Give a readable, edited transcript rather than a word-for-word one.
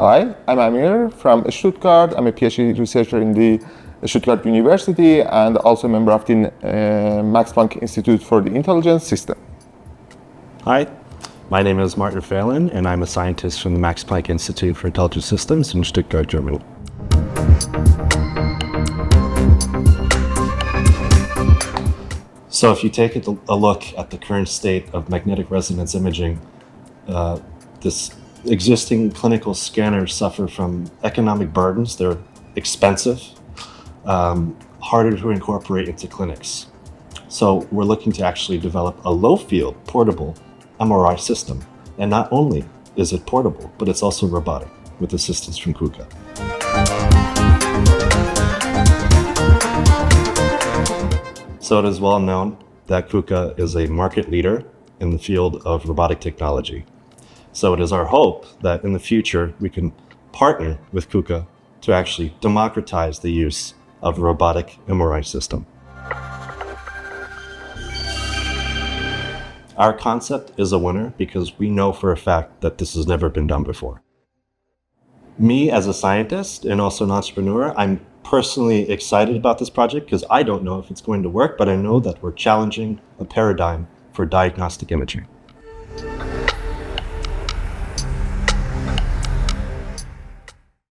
Hi, I'm Amir from Stuttgart. I'm a PhD researcher in the Stuttgart University and also a member of the Max Planck Institute for the Intelligence System. Hi, my name is Martin Phelan, and I'm a scientist from the Max Planck Institute for Intelligent Systems in Stuttgart, Germany. So if you take a look at the current state of magnetic resonance imaging, this existing clinical scanners suffer from economic burdens. They're expensive, harder to incorporate into clinics. So we're looking to actually develop a low-field, portable MRI system. And not only is it portable, but it's also robotic with assistance from KUKA. So it is well known that KUKA is a market leader in the field of robotic technology. So it is our hope that in the future we can partner with KUKA to actually democratize the use of a robotic MRI system. Our concept is a winner because we know for a fact that this has never been done before. Me as a scientist and also an entrepreneur, I'm personally excited about this project because I don't know if it's going to work, but I know that we're challenging a paradigm for diagnostic imaging.